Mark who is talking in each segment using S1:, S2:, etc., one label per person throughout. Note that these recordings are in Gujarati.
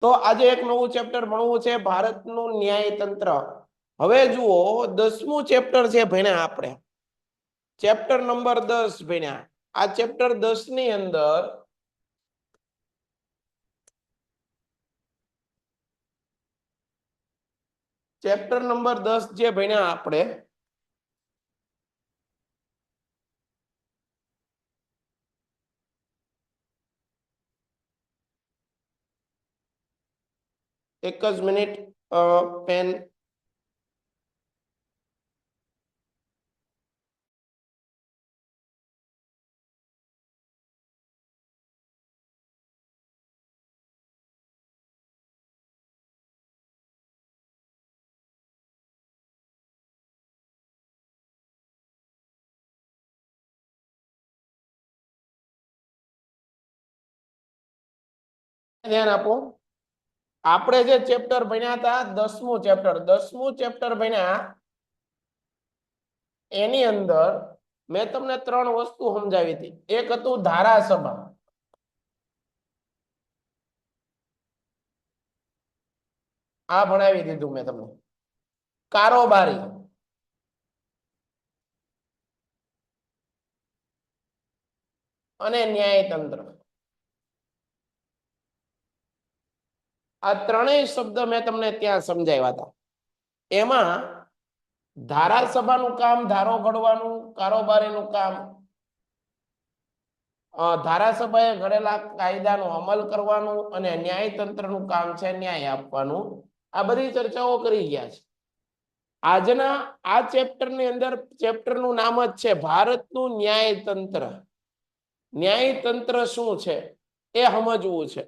S1: તો આજે એક નવું ચેપ્ટર ભણવું છે, ભારતનું ન્યાયતંત્ર. હવે જુઓ 10મું ચેપ્ટર છે ભણ્યા આપણે, ચેપ્ટર નંબર 10 ભણ્યા. આ ચેપ્ટર 10 ની અંદર ચેપ્ટર નંબર 10 જે ભણ્યા આપણે, એક જ મિનિટ પેન. ધ્યાન આપો. આપણે જે ચેપ્ટર ભણ્યા હતા 10મું ચેપ્ટર ભણ્યા, એની અંદર મેં તમને 3 વસ્તુ સમજાવી હતી. એક હતું ધારાસભા, આ ભણાવી દીધું મેં તમને. કારોબારી, અને ન્યાયતંત્ર. આ ત્રણેય શબ્દ મેં તમને ત્યાં સમજાવ્યા હતા. એમાં ધારાસભાનું કામ ધારો ઘડવાનું, કારોબારીનું કામ ધારાસભાએ ઘડેલા કાયદાનો અમલ કરવાનું, અને ન્યાયતંત્રનું કામ છે ન્યાય આપવાનું. આ બધી ચર્ચાઓ કરી ગયા છે. આજના આ ચેપ્ટરની અંદર ચેપ્ટરનું નામ જ છે ભારતનું ન્યાયતંત્ર. ન્યાયતંત્ર શું છે એ સમજવું છે.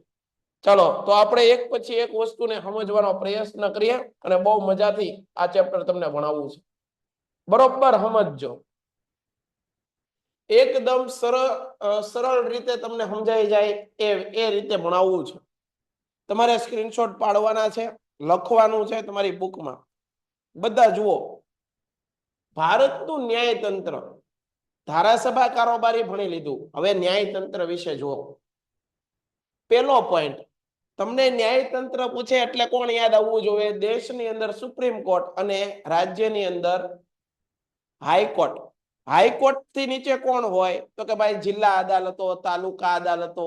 S1: ચલો તો આપણે એક પછી એક વસ્તુને સમજવાનો પ્રયત્ન કરીએ, અને બહુ મજાથી આ ચેપ્ટર તમને ભણાવવું છે. બરોબર સમજજો. એકદમ સરળ રીતે તમને સમજાઈ જાય એ રીતે ભણાવવું છે. તમારે સ્ક્રીનશોટ પાડવાના છે, લખવાનું છે તમારી બુકમાં. બધા જુઓ, ભારતનું ન્યાયતંત્ર. ધારાસભા કારોબારી ભણી લીધું, હવે ન્યાયતંત્ર વિશે જુઓ. પહેલો પોઈન્ટ, તમને ન્યાયતંત્ર પૂછે એટલે કોણ યાદ આવવું જોઈએ? દેશની અંદર સુપ્રીમ કોર્ટ અને રાજ્યની અંદર હાઈકોર્ટ. હાઈકોર્ટ થી નીચે કોણ હોય? તો કે ભાઈ જિલ્લા અદાલતો, તાલુકા અદાલતો,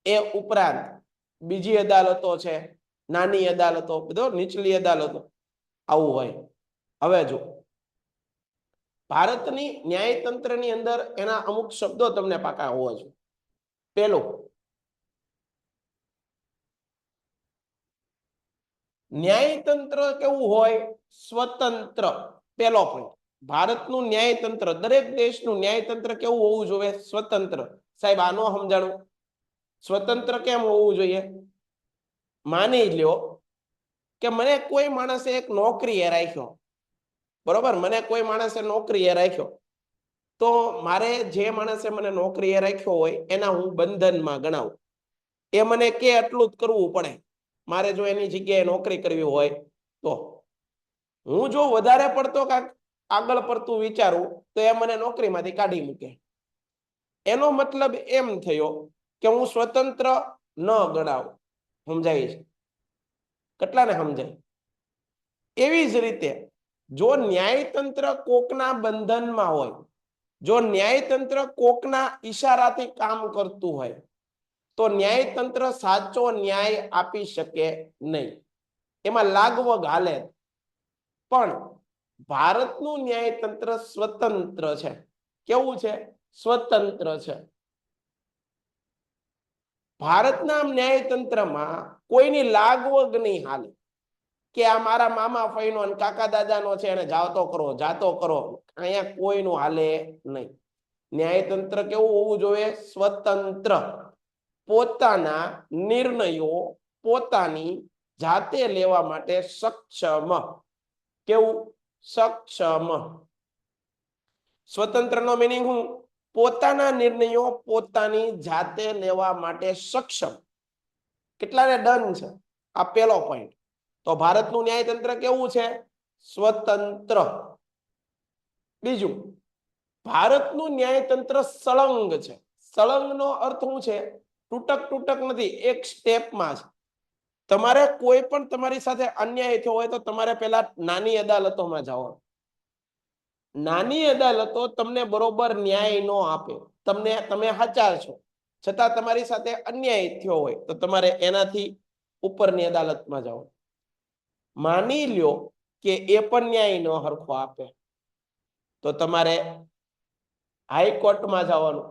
S1: એ ઉપરાંત બીજી અદાલતો છે, નાની અદાલતો, બધો નીચલી અદાલતો, આવું હોય. હવે જો ભારતની ન્યાયતંત્રની અંદર એના અમુક શબ્દો તમને પાકા હોવા જોઈએ. પેલું, ન્યાયતંત્ર કેવું હોય? સ્વતંત્ર. પેલો પોઈન્ટ, ભારતનું ન્યાયતંત્ર, દરેક દેશનું ન્યાયતંત્ર કેવું હોવું જોઈએ? સ્વતંત્ર. સાહેબ આનો સમજાણું, સ્વતંત્ર કેમ હોવું જોઈએ? માની લ્યો કે મને કોઈ માણસે એક નોકરીએ રાખ્યો, બરોબર? મને કોઈ માણસે નોકરીએ રાખ્યો, તો મારે જે માણસે મને નોકરીએ રાખ્યો હોય એના હું બંધનમાં ગણાવું. એ મને કે એટલું જ કરવું પડે મારે, જો એની જગ્યાએ નોકરી કરવી હોય તો. હું જો વધારે પડતો કાંઈક આગળ પડતું વિચારું તો એ મને નોકરીમાંથી કાઢી મૂકે. એનો મતલબ એમ થયો કે હું સ્વતંત્ર ન ગણાવું. સમજાય છે? કેટલાને સમજાય? એવી જ રીતે જો ન્યાયતંત્ર કોકના બંધનમાં હોય, જો ન્યાયતંત્ર કોકના ઈશારાથી કામ કરતું હોય, તો ન્યાયતંત્ર સાચો ન્યાય આપી શકે નહીં. એમાં લાગવગ હાલે. પણ ભારતનું ન્યાયતંત્ર સ્વતંત્ર છે. કેવું છે? સ્વતંત્ર છે. ભારતના ન્યાયતંત્રમાં કોઈની લાગવગ નહીં હાલે કે આ મારા મામા ફઈનો અને કાકા દાદાનો છે એને જાતો કરો. અહીંયા કોઈનું હાલે નહીં. ન્યાયતંત્ર કેવું હોવું જોઈએ? સ્વતંત્ર. પોતાના નિર્ણયો પોતાની જાતે લેવા માટે સક્ષમ. કેવું? સક્ષમ. સ્વતંત્રનો મીનિંગ શું? પોતાના નિર્ણયો પોતાની જાતે લેવા માટે સક્ષમ. કેટલાને ડન છે? આ પહેલો પોઈન્ટ. તો ભારતનું ન્યાયતંત્ર કેવું છે? સ્વતંત્ર. બીજું, ભારતનું ન્યાયતંત્ર સળંગ છે. સળંગનો અર્થ શું છે? તૂટક નથી, એક સ્ટેપમાં છે. તમારે કોઈ પણ તમારી સાથે અન્યાય થયો હોય તો તમારે પેલા નાની અદાલતોમાં જવાનું. નાની અદાલતો તમને બરોબર ન્યાય ન આપે. તમે સાચા છો છતાં તમારી સાથે અન્યાય થયો હોય તો તમારે એનાથી ઉપરની અદાલતમાં જાઓ. માની લ્યો કે એ પણ ન્યાય ન હરખો આપે તો તમારે હાઈકોર્ટમાં જવાનું,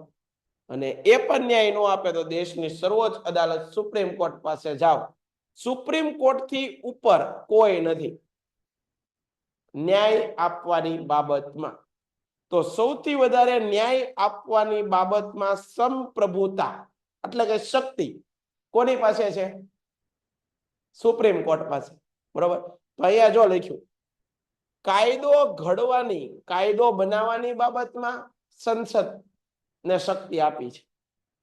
S1: અને એ પણ ન્યાય ન આપે તો દેશની સર્વોચ્ચ અદાલત સુપ્રીમ કોર્ટ પાસે જાઓ. સુપ્રીમ કોર્ટ થી ઉપર કોઈ નથી ન્યાય આપવાની બાબતમાં. તો સૌથી વધારે ન્યાય આપવાની બાબતમાં સંપ્રભુતા એટલે કે શક્તિ કોની પાસે છે? સુપ્રીમ કોર્ટ પાસે. બરોબર. તો અહીંયા જો લખ્યું કાયદો ઘડવાની, કાયદો બનાવવાની બાબતમાં સંસદ ને શક્તિ આપી છે,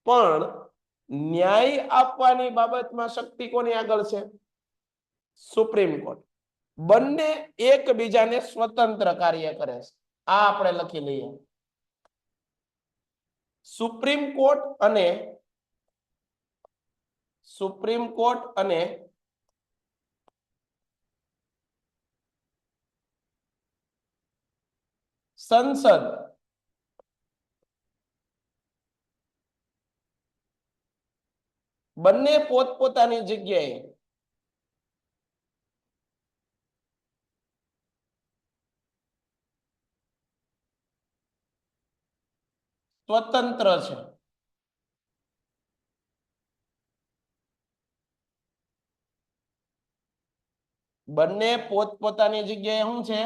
S1: પણ ન્યાય આપવાની બાબતમાં શક્તિ કોની આગળ છે? Supreme court. બંને એકબીજાને સ્વતંત્ર કાર્ય કરે છે. આ આપણે લખી લઈએ. સુપ્રીમ કોર્ટ અને સંસદ બંને પોતપોતાની જગ્યાએ સ્વતંત્ર છે. બંને પોતપોતાની જગ્યાએ શું છે?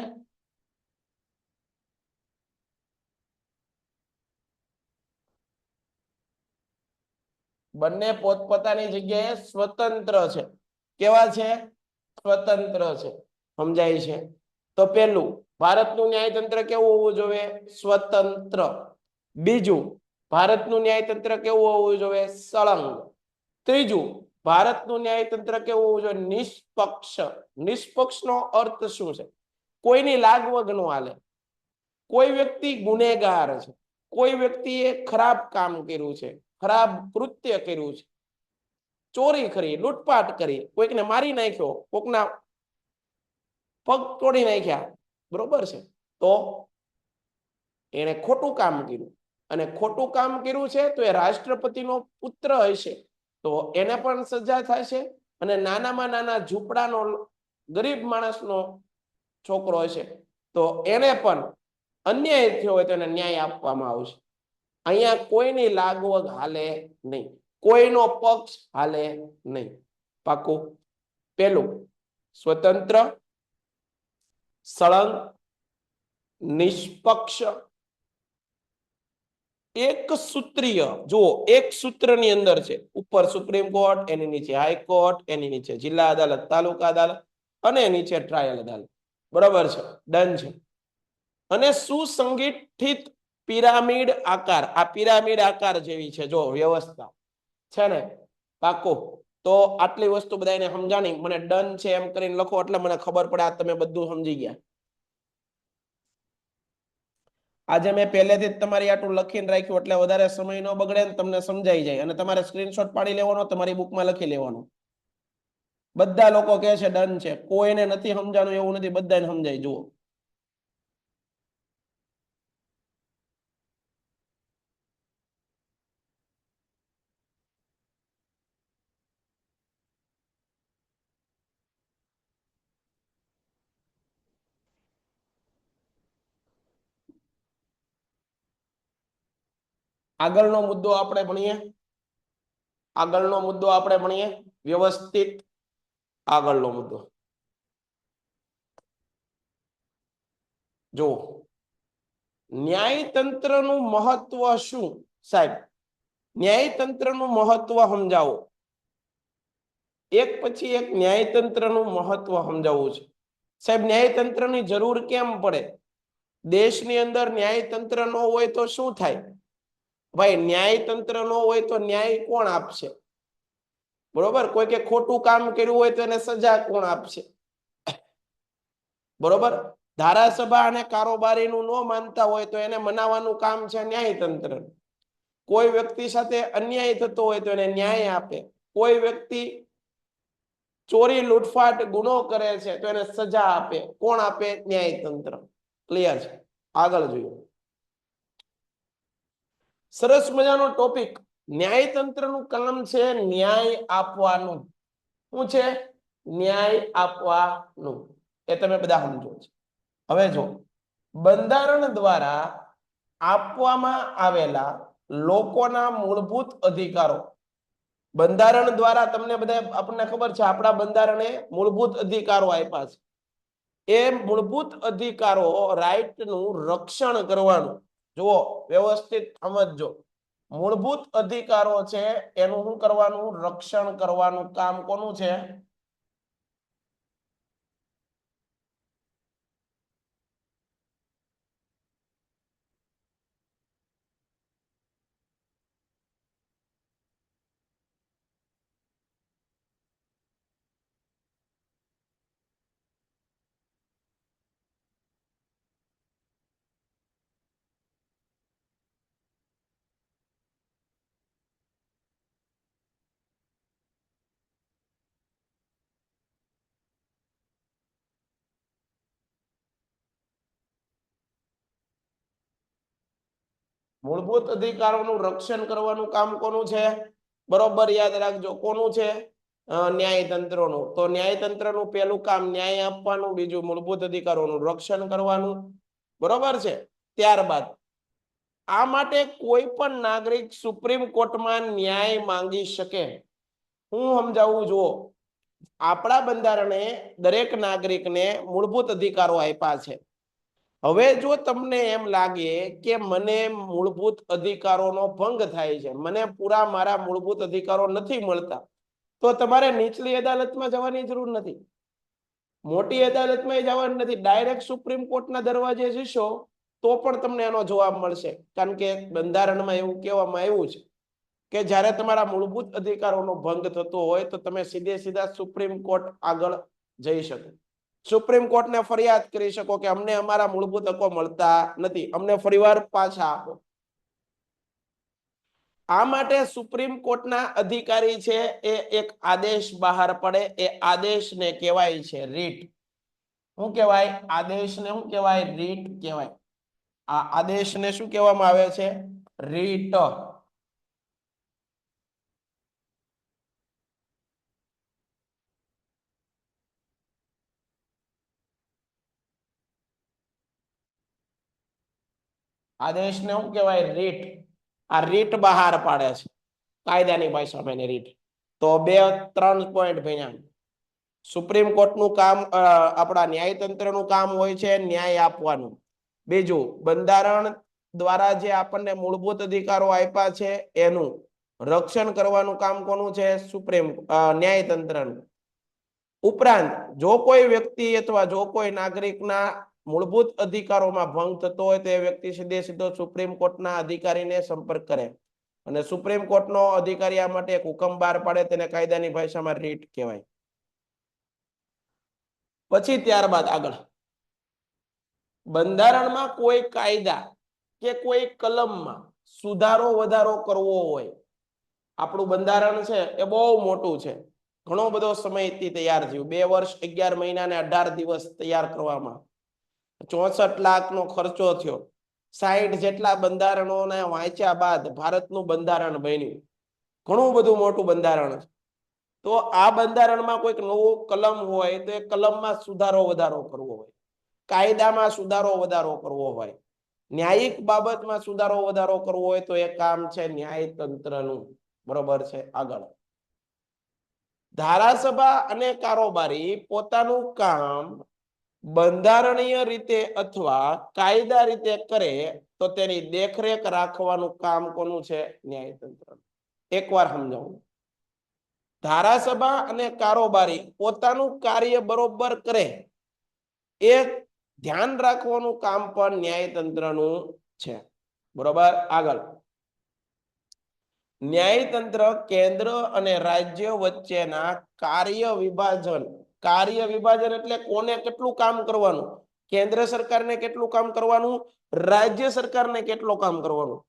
S1: બંને પોતપોતાની જગ્યાએ સ્વતંત્ર છે. કેવા છે? સ્વતંત્ર છે. સમજાય છે? તો પેલું, ભારતનું ન્યાયતંત્ર કેવું હોવું જોઈએ? સ્વતંત્ર. બીજું, ભારતનું ન્યાયતંત્ર કેવું હોવું જોઈએ? સળંગ. ત્રીજું, ભારતનું ન્યાયતંત્ર કેવું હોવું જોઈએ? નિષ્પક્ષ. નિષ્પક્ષનો અર્થ શું છે? કોઈની લાગવગ ન હાલે. કોઈ વ્યક્તિ ગુનેગાર છે, કોઈ વ્યક્તિએ ખરાબ કામ કર્યું છે, ખરાબ કૃત્ય કર્યું છે, ચોરી કરી, લૂંટપાટ કરી, કોઈકને મારી નાખ્યો, કોઈકના પગ તોડી નાખ્યા, બરોબર છે, તો એને ખોટું કામ કર્યું, અને ખોટું કામ કર્યું છે તો એ રાષ્ટ્રપતિનો પુત્ર હશે તો એને પણ સજા થશે, અને નાનામાં નાના ઝૂંપડાનો ગરીબ માણસનો છોકરો હશે તો એને પણ અન્યાય થયો હોય તો એને ન્યાય આપવામાં આવશે. અહીંયા કોઈની લાગવગ હાલે નહીં, કોઈનો પક્ષ હાલે નહીં. પાકું? પેલું, સ્વતંત્ર, સળંગ, નિષ્પક્ષ, એક સૂત્રીય. જુઓ, એક સૂત્રની અંદર છે. ઉપર સુપ્રીમ કોર્ટ, એની નીચે હાઈકોર્ટ, એની નીચે જિલ્લા અદાલત, તાલુકા અદાલત, અને નીચે ટ્રાયલ અદાલત. બરાબર છે? ડન છે. અને સુસંગઠિત પિરામિડ આકાર. આ પિરામિડ આકાર જેવી છે જો વ્યવસ્થા છે ને. પાકો? તો આટલી વસ્તુ બધાને સમજાણી. મને ડન છે એમ કરીને લખો એટલે મને ખબર પડે આ તમે બધું સમજી ગયા. આજે મેં પહેલેથી જ તમારી આટલું લખીને રાખ્યું એટલે વધારે સમય ન બગડે ને તમને સમજાઈ જાય. અને તમારે સ્ક્રીનશોટ પાડી લેવાનો, તમારી બુકમાં લખી લેવાનું. બધા લોકો કહે છે ડન છે, કોઈને નથી સમજાણું એવું નથી, બધાને સમજાય. જુઓ, આગળનો મુદ્દો આપણે ભણીએ. આગળનો મુદ્દો આપણે ભણીએ વ્યવસ્થિત. આગળનો મુદ્દો જો, ન્યાયતંત્રનું મહત્વ શું? સાહેબ, ન્યાયતંત્રનું મહત્વ સમજાવો. એક પછી એક ન્યાયતંત્રનું મહત્વ સમજાવવું છે. સાહેબ, ન્યાયતંત્રની જરૂર કેમ પડે? દેશની અંદર ન્યાયતંત્ર ન હોય તો શું થાય? ભાઈ, ન્યાયતંત્ર ન હોય તો ન્યાય કોણ આપશે? બરોબર? કોઈ કે ખોટું કામ કર્યું હોય તો એને સજા કોણ આપશે? બરોબર? ધારાસભા અને કારોબારીનું ન માનતા હોય તો એને મનાવવાનું કામ છે ન્યાયતંત્ર. કોઈ વ્યક્તિ સાથે અન્યાય થતો હોય તો એને ન્યાય આપે. કોઈ વ્યક્તિ ચોરી લૂંટફાટ ગુનો કરે છે તો એને સજા આપે. કોણ આપે? ન્યાયતંત્ર. ક્લિયર છે? આગળ જોઈએ. સરસ મજાનો ટોપિક. ન્યાયતંત્રનું કામ છે ન્યાય આપવાનું. શું છે? ન્યાય આપવાનું. એ તમે બધા સમજો છો. હવે જો બંધારણ દ્વારા આપવામાં આવેલા લોકોના મૂળભૂત અધિકારો. બંધારણ દ્વારા તમને બધા આપણને ખબર છે આપણા બંધારણે મૂળભૂત અધિકારો આપ્યા છે. એ મૂળભૂત અધિકારો રાઈટનું રક્ષણ કરવાનું. જુઓ, વ્યવસ્થિત સમજજો. મૂળભૂત અધિકારો છે એનું શું કરવાનું? રક્ષણ કરવાનું કામ કોનું છે? મૂળભૂત અધિકારોનું રક્ષણ કરવાનું કામ કોનું છે? બરોબર યાદ રાખજો. કોનું છે? ન્યાયતંત્રનું. તો ન્યાયતંત્રનું પહેલું કામ ન્યાય આપવાનું, બીજું મૂળભૂત અધિકારોનું રક્ષણ કરવાનું. બરોબર છે? ત્યારબાદ આ માટે કોઈ પણ નાગરિક સુપ્રીમ કોર્ટમાં ન્યાય માંગી શકે. હું સમજાવું જુઓ. આપણા બંધારણે દરેક નાગરિકને મૂળભૂત અધિકારો આપ્યા છે. હવે જો તમને એમ લાગે કે મને મૂળભૂત અધિકારોનો ભંગ થાય છે, મને પૂરા મારા મૂળભૂત અધિકારો નથી મળતા, તો તમારે નીચલી અદાલતમાં જવાની જરૂર નથી, મોટી અદાલતમાં જવાનું નથી. ડાયરેક્ટ સુપ્રીમ કોર્ટના દરવાજે જશો તો પણ તમને એનો જવાબ મળશે. કારણ કે બંધારણમાં એવું કહેવામાં આવ્યું છે કે જ્યારે તમારા મૂળભૂત અધિકારોનો ભંગ થતો હોય તો તમે સીધે સીધા સુપ્રીમ કોર્ટ આગળ જઈ શકો. સુપ્રીમ કોર્ટને ફરિયાદ કરી શકો કે અમને અમારા મૂળભૂત હકો મળતા નથી, અમને ફરીવાર પાછા આપો. આ માટે સુપ્રીમ કોર્ટના અધિકારી છે એ એક આદેશ બહાર પડે, એ આદેશને કહેવાય છે રીટ. શું કહેવાય? આદેશને શું કહેવાય? રીટ કહેવાય. આ આદેશને શું કહેવામાં આવે છે? રીટ. આદેશને શું કહેવાય? રીટ. આ રીટ બહાર પાડે છે, કાયદાની ભાષામાં એને રીટ. તો 2-3 પોઈન્ટ ભણ્યા. સુપ્રીમ કોર્ટનું કામ, આપણા ન્યાયતંત્રનું કામ હોય છે ન્યાય આપવાનું. બીજું, બંધારણ દ્વારા જે આપણને મૂળભૂત અધિકારો આપ્યા છે એનું રક્ષણ કરવાનું કામ કોનું છે? સુપ્રીમ ન્યાયતંત્રનું. ઉપરાંત જો કોઈ વ્યક્તિ અથવા જો કોઈ નાગરિકના મૂળભૂત અધિકારોમાં ભંગ થતો હોય તો એ વ્યક્તિ સીધે સીધો સુપ્રીમ કોર્ટના અધિકારીને સંપર્ક કરે અને સુપ્રીમ કોર્ટનો અધિકારી આ માટે એક હુકમ બહાર પાડે, તેને કાયદાની ભાષામાં રીટ કહેવાય. પછી ત્યારબાદ આગળ બંધારણમાં કોઈ કાયદા કે કોઈ કલમમાં સુધારો વધારો કરવો હોય. આપણું બંધારણ છે એ બહુ મોટું છે, ઘણો બધો સમયથી તૈયાર થયું. 2 વર્ષ 11 મહિના ને 18 દિવસ તૈયાર કરવામાં 64 લાખનો ખર્ચો થયો. 60 જેટલા બંધારણોને વાંચ્યા બાદ ભારતનું બંધારણ બન્યું. ઘણું બધું મોટું બંધારણ છે. તો આ બંધારણમાં કોઈક નવો કલમ હોય તો એ કલમમાં સુધારો વધારો કરવો હોય, કાયદામાં સુધારો વધારો કરવો હોય, ન્યાયિક બાબતમાં સુધારો વધારો કરવો હોય તો એ કામ છે ન્યાયતંત્રનું. બરોબર છે? આગળ ધારાસભા અને કારોબારી પોતાનું કામ બંધારણીય રીતે અથવા કાયદા રીતે કરે તો તેની દેખરેખ રાખવાનું કામ કોનું છે? ન્યાયતંત્ર. એકવાર સમજાવું. ધારાસભા અને કારોબારી પોતાનું કાર્ય બરોબર કરે એ ધ્યાન રાખવાનું કામ પણ ન્યાયતંત્રનું છે. બરોબર? આગળ ન્યાયતંત્ર કેન્દ્ર અને રાજ્ય વચ્ચેના કાર્ય વિભાજન એટલે કોને કેટલું કામ કરવાનું? કેન્દ્ર સરકારને કેટલું કામ કરવાનું? રાજ્ય સરકારને કેટલું કામ કરવાનું?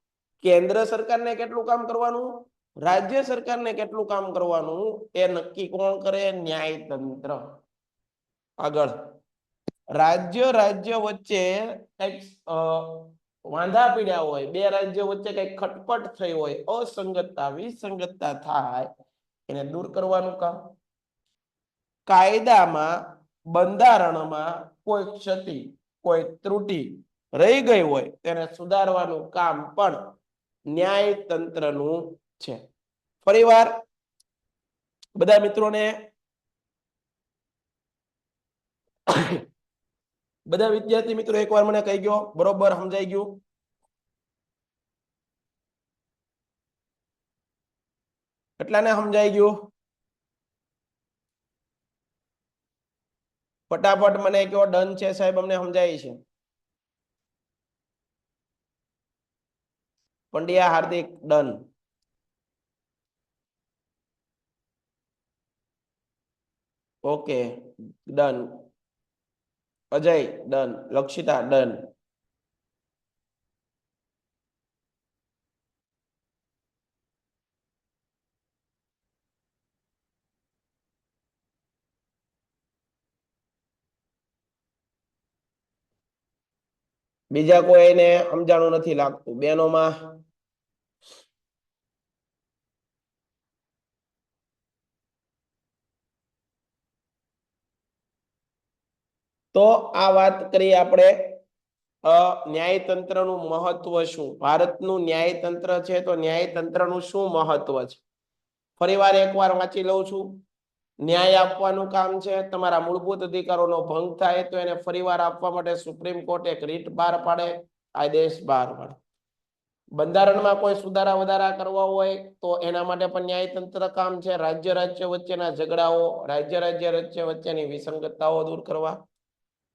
S1: કેન્દ્ર સરકારને કેટલું કામ કરવાનું? રાજ્ય સરકારને કેટલું કામ કરવાનું એ નક્કી કોણ કરે? ન્યાયતંત્ર. આગળ રાજ્ય વચ્ચે કઈક વાંધા પીડ્યા હોય, બે રાજ્યો વચ્ચે કઈક ખટપટ થઈ હોય, અસંગતતા વિસંગતતા થાય, એને દૂર કરવાનું કામ. કાયદામાં બંધારણમાં કોઈ ક્ષતિ કોઈ ત્રુટિ રહી ગઈ હોય તેને સુધારવાનું કામ પણ ન્યાયતંત્રનું છે. ફરીવાર બધા મિત્રોને બધા વિદ્યાર્થી મિત્રો એકવાર મને કહી ગયો બરોબર સમજાઈ ગયું? કેટલાને સમજાઈ ગયું? ફટાફટ મને કયો ડન છે સાહેબ, અમને સમજાય છે? Pandya Hardik done. Okay done. Ajay done. Lakshita done. બીજા કોઈને સમજાણું નથી લાગતું બેનોમાં? તો આ વાત કરી આપણે ન્યાયતંત્રનું મહત્વ શું, ભારતનું ન્યાયતંત્ર છે તો ન્યાયતંત્રનું શું મહત્વ છે. ફરીવાર એકવાર વાંચી લઉં છું. ન્યાય આપવાનું કામ છે. તમારા મૂળભૂત અધિકારોનો ભંગ થાય તો એને ફરીવાર આપવા માટે સુપ્રીમ કોર્ટ એક રીટ બહાર પાડે, આદેશ બહાર પાડે. બંધારણમાં કોઈ સુધારા વધારા કરવા હોય તો એના માટે પણ ન્યાયતંત્ર કામ છે. રાજ્ય વચ્ચેના ઝઘડાઓ, રાજ્ય વચ્ચેની વિસંગતતાઓ દૂર કરવા,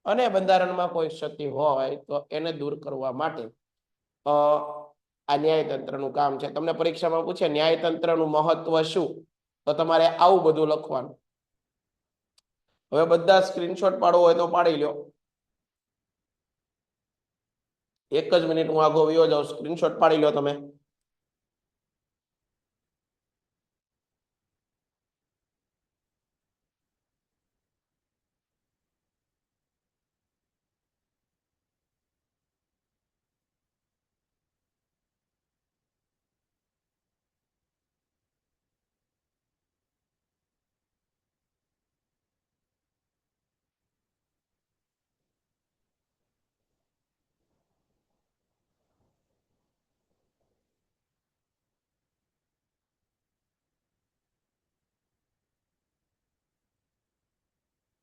S1: અને બંધારણમાં કોઈ ક્ષતિ હોય તો એને દૂર કરવા માટે આ ન્યાયતંત્રનું કામ છે. તમને પરીક્ષામાં પૂછે ન્યાયતંત્રનું મહત્વ શું, તો તમારે આવું બધું લખવાનું. હવે બધા સ્ક્રીનશોટ પાડવો હોય તો પાડી લો. એક જ મિનિટ હું આગો વયો જાઉં, સ્ક્રીનશોટ પાડી લો તમે.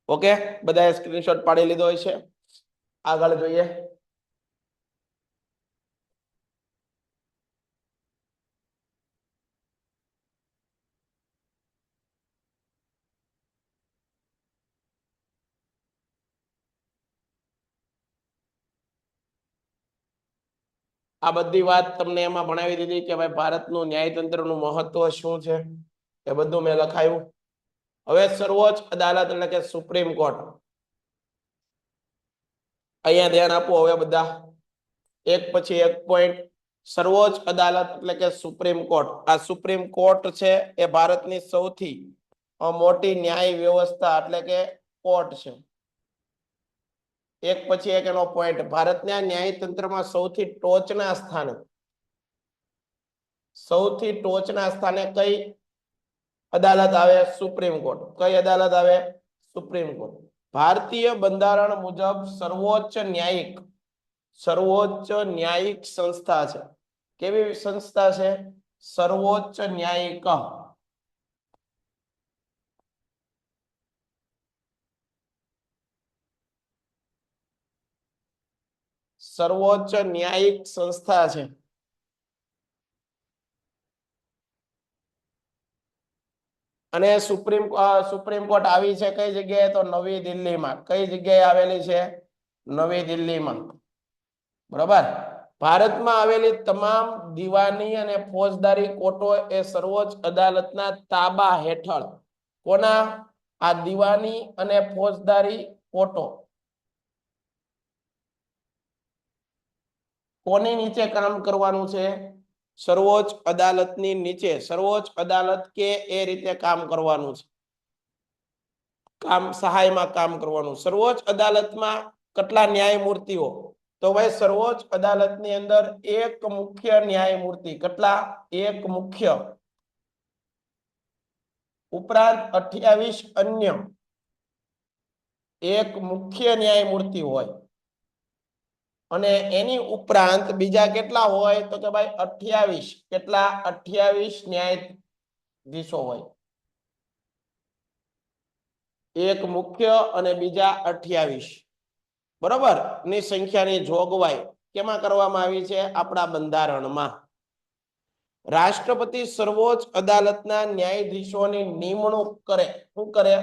S1: ઓકે, બધાએ સ્ક્રીનશોટ પાડી લીધો હોય છે. આગળ જોઈએ. આ બધી વાત તમને એમાં ભણાવી દીધી કે ભાઈ ભારતનું ન્યાયતંત્રનું મહત્વ શું છે, એ બધું મેં લખાયું. હવે સર્વોચ્ચ અદાલત એટલે કે સુપ્રીમ કોર્ટ, અહીંયા ધ્યાન આપો. હવે બધા એક પછી એક પોઈન્ટ. સર્વોચ્ચ અદાલત એટલે કે સુપ્રીમ કોર્ટ. આ સુપ્રીમ કોર્ટ છે એ ભારતની સૌથી મોટી ન્યાય વ્યવસ્થા એટલે કે કોર્ટ છે. એક પછી એક એનો પોઈન્ટ. ભારતના ન્યાયતંત્રમાં સૌથી ટોચના સ્થાને કઈ અદાલત આવે? Supreme court. કઈ અદાલત આવે? Supreme court. ભારતીય બંધારણ મુજબ સર્વોચ્ચ ન્યાયિક સંસ્થા છે. કેવી સંસ્થા છે? સર્વોચ્ચ ન્યાયિક. સર્વોચ્ચ ન્યાયિક સંસ્થા છે. અને સુપ્રીમ કોર્ટ આવી છે કઈ જગ્યાએ? તો નવી દિલ્હીમાં. કઈ જગ્યાએ આવેલી છે? નવી દિલ્હીમાં. બરાબર. ભારતમાં આવેલી તમામ દીવાની અને ફોજદારી કોર્ટો એ સર્વોચ્ચ અદાલતના તાબા હેઠળ. કોના? આ દીવાની અને ફોજદારી કોર્ટો કોની નીચે કામ કરવાનું છે? સર્વોચ્ચ અદાલતની નીચે સર્વોચ્ચ અદાલત કે એ રીતે કામ કરવાનું છે, કામ સહાયમાં કામ કરવાનું. સર્વોચ્ચ અદાલતમાં કેટલા ન્યાયમૂર્તિઓ? તો ભાઈ સર્વોચ્ચ અદાલતની અંદર એક મુખ્ય ન્યાયમૂર્તિ. કેટલા? એક મુખ્ય, ઉપરાંત 28 અન્ય. એક મુખ્ય ન્યાયમૂર્તિ હોય અને એની ઉપરાંત બીજા કેટલા હોય? તો કે ભાઈ 28. કેટલા? 28 ન્યાયાધીશો હોય. એક મુખ્ય અને બીજા 28, બરોબર, ની સંખ્યાની જોગવાઈ કેમાં કરવામાં આવી છે? આપણા બંધારણમાં. રાષ્ટ્રપતિ સર્વોચ્ચ અદાલતના ન્યાયાધીશોની નિમણૂક કરે. શું કરે?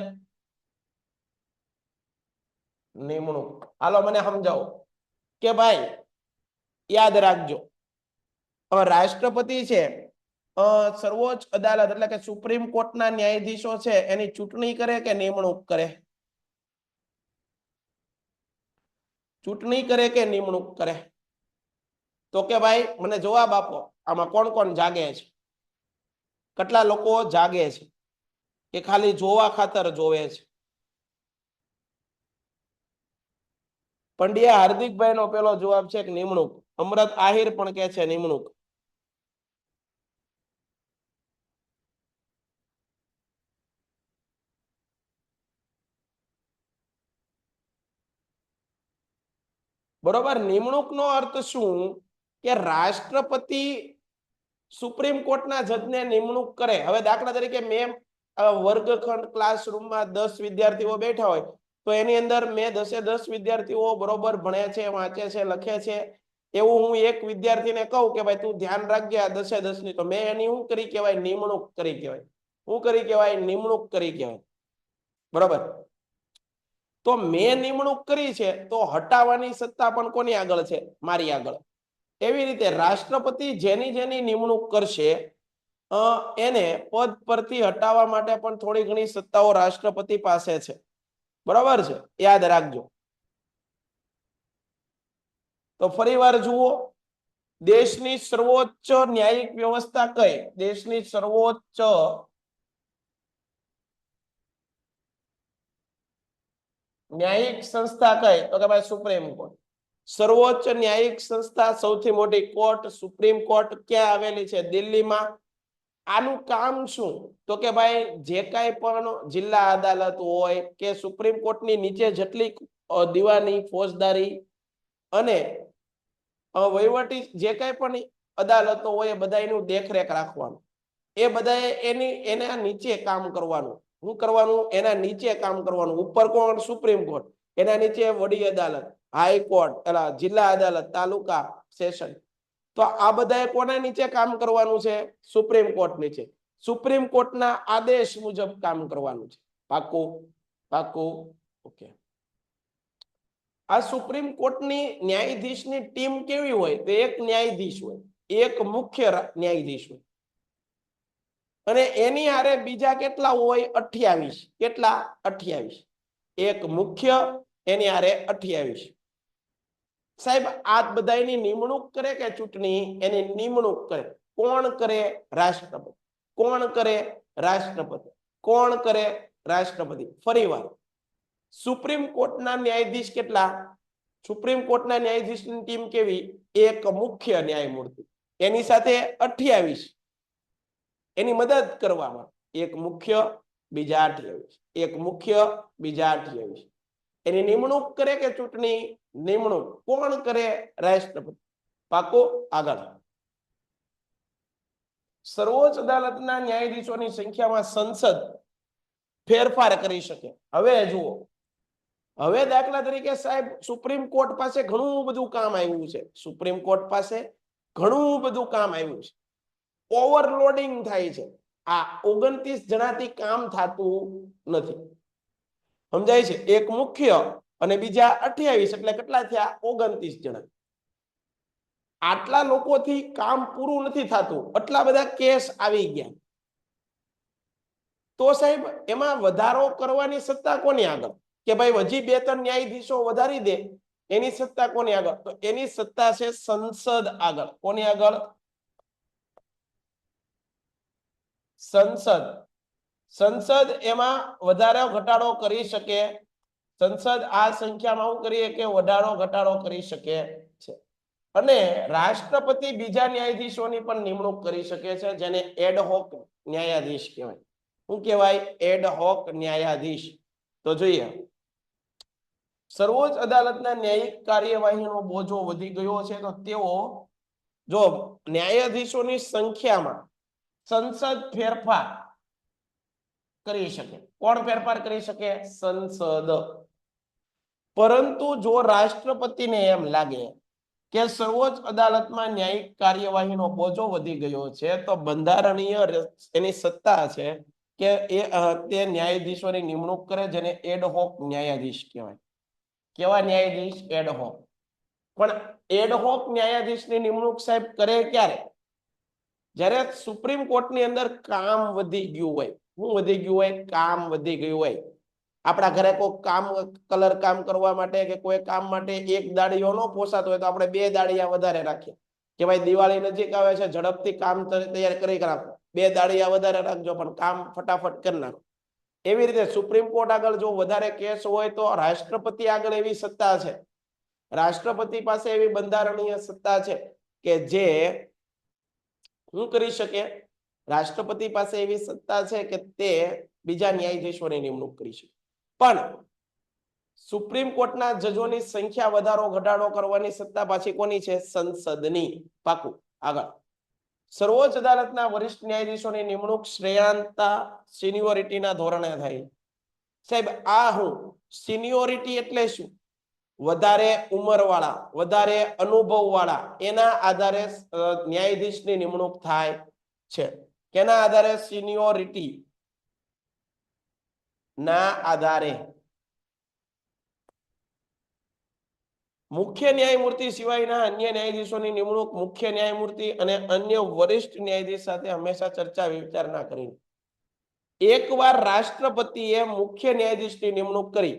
S1: નિમણૂક. હાલો મને સમજાવો કે ભાઈ યાદ રાખજો, રાષ્ટ્રપતિ છે સર્વોચ્ચ અદાલત એટલે કે સુપ્રીમ કોર્ટના ન્યાયાધીશો છે એની ચૂંટણી કરે કે નિમણૂક કરે? ચૂંટણી કરે કે નિમણૂક કરે? તો કે ભાઈ મને જવાબ આપો, આમાં કોણ કોણ જાગે છે? કેટલા લોકો જાગે છે કે ખાલી જોવા ખાતર જોવે છે? પંડ્યા હાર્દિકભાઈ નો પેલો જવાબ છે કે નિમણૂક. અમરત આહિર પણ કે છે નિમણૂક. બરોબર. નિમણૂક નો અર્થ શું કે રાષ્ટ્રપતિ સુપ્રીમ કોર્ટના જજને નિમણૂક કરે. હવે દાખલા તરીકે મેં વર્ગખંડ ક્લાસરૂમમાં 10 વિદ્યાર્થીઓ બેઠા હોય તો એની અંદર મેં 10 વિદ્યાર્થીઓ બરોબર ભણે છે, વાંચે છે, લખે છે, એવું હું એક વિદ્યાર્થીને કહું કે ભાઈ તું ધ્યાન રાખજે આ 10 ની, તો મેં એની શું કરી કહેવાય? નિમણૂક કરી કહેવાય. શું કરી કહેવાય? નિમણૂક કરી કહેવાય. બરોબર. તો મેં નિમણૂક કરી છે તો હટાવવાની સત્તા પણ કોની આગળ છે? મારી આગળ. એવી રીતે રાષ્ટ્રપતિ જેની જેની નિમણૂક કરશે એને પદ પરથી હટાવવા માટે પણ થોડી ઘણી સત્તાઓ રાષ્ટ્રપતિ પાસે છે. બરાબર છે, યાદ રાખજો. તો ફરીવાર જુઓ, દેશની સર્વોચ્ચ ન્યાયિક વ્યવસ્થા કઈ? દેશની સર્વોચ્ચ ન્યાયિક સંસ્થા કઈ? તો કે ભાઈ સુપ્રીમ કોર્ટ. સર્વોચ્ચ ન્યાયિક સંસ્થા સૌથી મોટી કોર્ટ સુપ્રીમ કોર્ટ ક્યાં આવેલી છે? દિલ્હીમાં. આનું કામ શું? તો કે ભાઈ જે કાંઈ પણ જિલ્લા અદાલત હોય કે સુપ્રીમ કોર્ટની નીચે જેટલી દીવાની, ફોજદારી અને વહીવટી જે કાંઈ પણ અદાલતો હોય એ બધાયનું દેખરેખ રાખવાનું. એ બધાએ એના નીચે કામ કરવાનું. શું કરવાનું? એના નીચે કામ કરવાનું. ઉપર કોણ? Supreme court. એના નીચે વડી અદાલત, હાઈકોર્ટ, જિલ્લા અદાલત, તાલુકા, સેશન. તો આ બધાએ કોના નીચે કામ કરવાનું છે? સુપ્રીમ કોર્ટ નીચે. સુપ્રીમ કોર્ટના આદેશ મુજબ કામ કરવાનું છે. પાકું? પાકું? ઓકે. આ સુપ્રીમ કોર્ટની ન્યાયાધીશની ટીમ કેવી હોય? તો એક ન્યાયાધીશ હોય, એક મુખ્ય ન્યાયાધીશ હોય અને એની હારે બીજા કેટલા હોય? 28. કેટલા? 28. એક મુખ્ય, એની હારે 28. સાહેબ આ બધાની નિમણૂક કરે કે ચૂંટણી? એની નિમણૂક કરે. કોણ કરે? રાષ્ટ્રપતિ. કોણ કરે? રાષ્ટ્રપતિ. કોણ કરે? રાષ્ટ્રપતિ. ફરીવાર, સુપ્રીમ કોર્ટના ન્યાયાધીશ કેટલા? સુપ્રીમ કોર્ટના ન્યાયાધીશની ટીમ કેવી? એક મુખ્ય ન્યાયમૂર્તિ, એની સાથે 28 એની મદદ કરવામાં. એક મુખ્ય, બીજા 28. એક મુખ્ય, બીજા 28. એની નિમણૂક કરે કે ચૂંટણી? નિમણૂક. કોણ કરે? રાષ્ટ્રપતિ. પાકો? આગળ. સર્વોચ્ચ અદાલતના ન્યાયાધીશોની સંખ્યામાં સંસદ ફેરફાર કરી શકે. હવે જુઓ, હવે દાખલા તરીકે સાહેબ સુપ્રીમ કોર્ટ પાસે ઘણું બધું કામ આવ્યું છે. સુપ્રીમ કોર્ટ પાસે ઘણું બધું કામ આવ્યું છે. ઓવરલોડિંગ થાય છે. આ 29 જણાથી કામ થતું નથી. સમજાય છે? એક મુખ્ય અને બીજા 28 એટલે કેટલા થયા? 29 જણા. આટલા લોકોથી કામ પૂરું નથી થતું, આટલા બધા કેસ આવી ગયા. તો સાહેબ એમાં વધારો કરવાની સત્તા કોની આગળ? કે ભાઈ હજી 2-3 ન્યાયાધીશો વધારી દે, એની સત્તા કોની આગળ? તો એની સત્તા છે સંસદ આગળ. કોની આગળ? સંસદ સંસદ એમાં વધારો ઘટાડો કરી શકે સંસદ આ સંખ્યામાં શું કરીએ કે વધારો ઘટાડો કરી શકે છે અને રાષ્ટ્રપતિ બીજા ન્યાયાધીશોની પણ નિમણૂક કરી શકે છે જેને એડહોક ન્યાયાધીશ કહેવાય શું કહેવાય એડહોક ન્યાયાધીશ તો જોઈએ સર્વોચ્ચ અદાલતના ન્યાયિક કાર્યવાહીનો બોજો વધી ગયો છે તો તેઓ જો ન્યાયાધીશોની સંખ્યામાં સંસદ ફેરફાર કરી શકે કોણ ફેરફાર કરી શકે સંસદ પરંતુ જો રાષ્ટ્રપતિને એમ લાગે કે સર્વોચ્ચ અદાલતમાં ન્યાયિક કાર્યવાહીનો બોજો વધી ગયો છે તો બંધારણીય એની સત્તા છે કે તે ન્યાયાધીશોની નિમણૂક કરે જેને એડહોક ન્યાયાધીશ કહેવાય કેવા ન્યાયાધીશ એડહોક પણ એડહોક ન્યાયાધીશની નિમણૂક સાહેબ કરે ક્યારે જ્યારે સુપ્રીમ કોર્ટની અંદર કામ વધી ગયું હોય શું વધી ગયું હોય કામ વધી ગયું હોય આપણા ઘરે કોઈ કામ કલર કામ કરવા માટે કે કોઈ કામ માટે એક દાડીઓ ન પોસાતો હોય તો આપણે બે દાડિયા વધારે રાખીએ કે ભાઈ દિવાળી નજીક આવે છે ઝડપથી કામ તૈયાર કરી રાખો બે દાડિયા વધારે રાખજો પણ કામ ફટાફટ કરી નાખો એવી રીતે સુપ્રીમ કોર્ટ આગળ જો વધારે કેસ હોય તો રાષ્ટ્રપતિ આગળ એવી સત્તા છે રાષ્ટ્રપતિ પાસે એવી બંધારણીય સત્તા છે કે જે શું કરી શકે રાષ્ટ્રપતિ પાસે એવી સત્તા છે કે તે બીજા ન્યાયાધીશોની નિમણૂક કરી શકે પણ સુપ્રીમ કોર્ટના જજોની સંખ્યા વધારો ઘટાડો કરવાની સત્તા પાછી કોની છે સંસદની પાકું આગળ સર્વોચ્ચ અદાલતના વરિષ્ઠ ન્યાયાધીશોની નિમણૂક શ્રેયાંતા સિનિયોરિટીના ધોરણે થાય સાહેબ આ હું સિનિયોરિટી એટલે શું વધારે ઉંમરવાળા વધારે અનુભવવાળા એના આધારે ન્યાયાધીશની નિમણૂક થાય છે કેના આધારે સિનિયોરિટી ના આધારે મુખ્ય ન્યાયમૂર્તિ સિવાયના અન્ય ન્યાયાધીશોની નિમણૂક મુખ્ય ન્યાયમૂર્તિ અને અન્ય વરિષ્ઠ ન્યાયાધીશ સાથે હંમેશા ચર્ચા વિચારણા કરી એકવાર રાષ્ટ્રપતિએ મુખ્ય ન્યાયાધીશની નિમણૂક કરી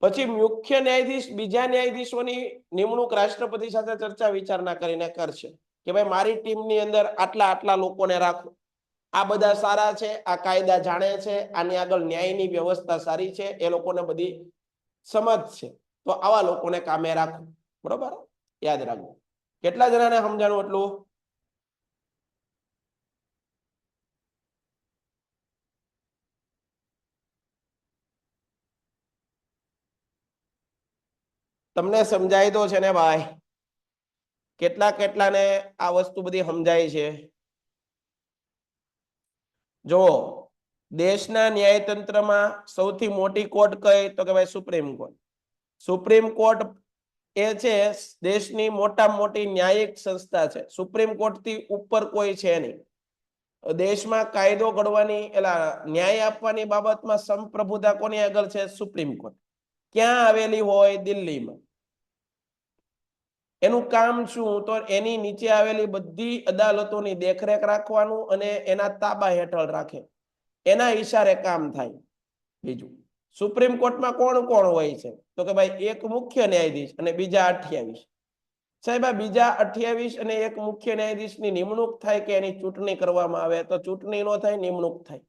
S1: પછી મુખ્ય ન્યાયાધીશ બીજા ન્યાયાધીશોની નિમણૂક રાષ્ટ્રપતિ સાથે ચર્ચા વિચારણા કરીને કરશે કે ભાઈ મારી ટીમની અંદર આટલા આટલા લોકોને રાખો આ બધા સારા છે આ કાયદા જાણે છે આની આગળ ન્યાયની વ્યવસ્થા સારી છે એ લોકોને બધી સમજ છે તો આવા લોકોને કામે રાખો બરોબર યાદ રાખો કેટલા જણાને સમજાણું એટલું તમને સમજાય તો છે ને ભાઈ કેટલાને આ વસ્તુ બધી સમજાય છે જો દેશના ન્યાયતંત્રમાં સૌથી મોટી કોર્ટ કઈ તો કે ભાઈ સુપ્રીમ કોર્ટ એ છે દેશની મોટામાં મોટી ન્યાયિક સંસ્થા છે સુપ્રીમ કોર્ટ થી ઉપર કોઈ છે નહીં દેશમાં કાયદો ઘડવાની એલા ન્યાય આપવાની બાબતમાં સંપ્રભુતા કોની આગળ છે સુપ્રીમ કોર્ટ ક્યાં આવેલી હોય દિલ્હીમાં એનું કામ શું તો એની નીચે આવેલી બધી અદાલતોની દેખરેખ રાખવાનું અને એના તાબા હેઠળ રાખે એના ઈશારે કામ થાય બીજું સુપ્રીમ કોર્ટમાં કોણ કોણ હોય છે તો કે ભાઈ એક મુખ્ય ન્યાયાધીશ અને બીજા 28 સાહેબ આ બીજા 28 અને એક મુખ્ય ન્યાયાધીશની નિમણૂક થાય કે એની ચૂંટણી કરવામાં આવે તો ચૂંટણી ન થાય નિમણૂક થાય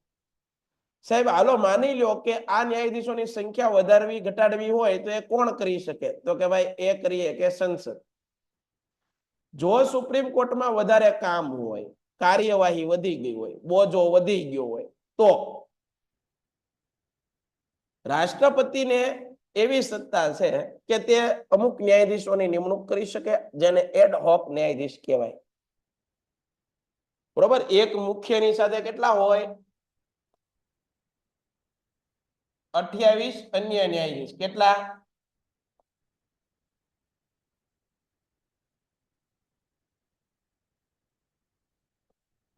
S1: સાહેબ હાલો માની લ્યો કે આ ન્યાયાધીશોની સંખ્યા વધારવી ઘટાડવી હોય તો એ કોણ કરી શકે તો કે ભાઈ એ કરીએ કે સંસદ જો સુપ્રીમ કોર્ટમાં વધારે કામ હોય કાર્યવાહી વધી ગઈ હોય બોજો વધી ગયો હોય તો રાષ્ટ્રપતિને એવી સત્તા છે કે તે અમુક ન્યાયાધીશોની નિમણૂક કરી શકે જેને એડહોક ન્યાયાધીશ કહેવાય બરોબર એક મુખ્યની સાથે કેટલા હોય 28 અન્ય ન્યાયાધીશ કેટલા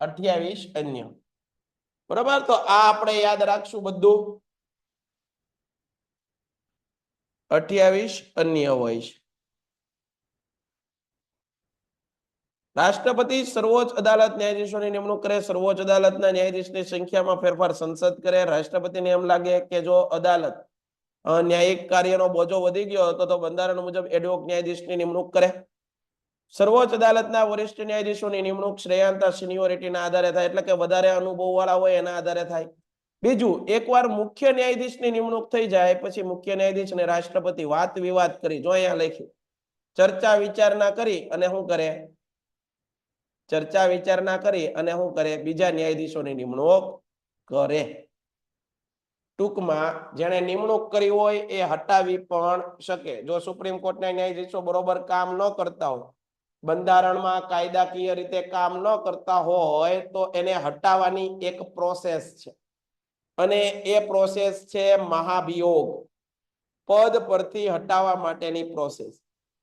S1: 28 અન્ય બરોબર તો આ આપણે યાદ રાખશું બધું 28 અન્ય હોય છે રાષ્ટ્રપતિ સર્વોચ્ચ અદાલત ન્યાયાધીશોની નિમણૂક કરે સર્વોચ્ચ અદાલતના ન્યાયાધીશની સંખ્યામાં ફેરફાર સંસદ કરે રાષ્ટ્રપતિને એમ લાગે કે જો અદાલત ન્યાયિક કાર્યનો બોજો વધી ગયો તો બંધારણ મુજબ એડહોક ન્યાયાધીશની નિમણૂક કરે સર્વોચ્ચ અદાલતના વરિષ્ઠ ન્યાયાધીશોની નિમણૂક શ્રેયાંતા સિનિયોરિટીના આધારે થાય, એટલે કે વધારે અનુભવ વાળા હોય એના આધારે થાય. બીજું, એકવાર મુખ્ય ન્યાયાધીશની નિમણૂક થઈ જાય પછી મુખ્ય ન્યાયાધીશ અને રાષ્ટ્રપતિ વાત વિવાદ કરી, જો અહીંયા લખ્યું, ચર્ચા વિચારણા કરી અને શું કરે, ચર્ચા વિચારણા કરી અને શું કરે, બીજા ન્યાયાધીશોની નિમણૂક કરે. ટૂંકમાં જેણે નિમણૂક કરી હોય એ હટાવી પણ શકે. જો સુપ્રીમ કોર્ટના ન્યાયાધીશો બરોબર કામ ન કરતા હોય, બંધારણમાં કાયદાકીય રીતે કામ ન કરતા હોય, તો એને હટાવવાની એક પ્રોસેસ છે અને એ પ્રોસેસ છે મહાભિયોગ, પદ પરથી હટાવવા માટેની પ્રોસેસ.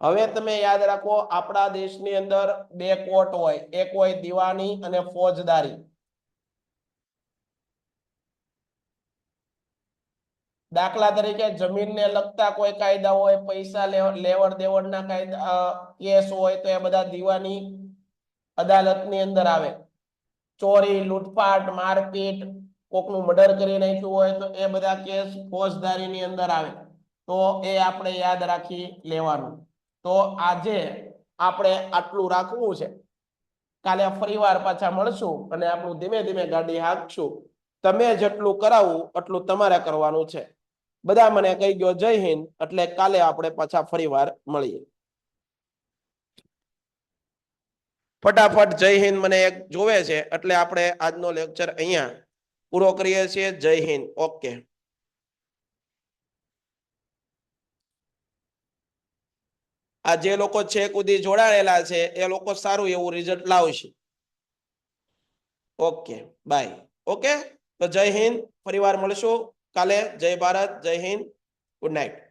S1: હવે તમે યાદ રાખો, આપણા દેશની અંદર બે કોર્ટ હોય, એક હોય દીવાની અને ફોજદારી. દાખલા તરીકે જમીનને લગતા કોઈ કાયદા હોય, પૈસા લેવડ દેવડના કાયદા કેસ હોય, તો એ બધા દીવાની અદાલતની અંદર આવે. ચોરી, લૂંટફાટ, મારપીટ, કોકનું મર્ડર કરી નાખ્યું હોય તો એ બધા કેસ ફોજદારીની અંદર આવે. તો એ આપણે યાદ રાખી લેવાનું. તો આજે આપણે આટલું રાખવું છે. કાલે ફરીવાર પાછા મળશું અને આપણું ધીમે ધીમે ગાડી હાંકશું. તમે જેટલું કરાવું એટલું તમારે કરવાનું છે. બધા મને કહી ગયો જય હિન્દ, એટલે કાલે આપણે પાછા ફરીવાર મળીએ. ફટાફટ જય હિન્દ મને એક જોવે છે, એટલે આપણે આજનો લેક્ચર અહીંયા પૂરો કરીએ છીએ. જય હિન્દ. ઓકે. આ જે લોકો છેક સુધી જોડાયેલા છે એ લોકો સારું એવું રિઝલ્ટ લાવશે. Okay, by. ઓકે, તો જય હિન્દ. ફરીવાર મળશું કાલે. જય ભારત, જય હિન્દ, ગુડ નાઇટ.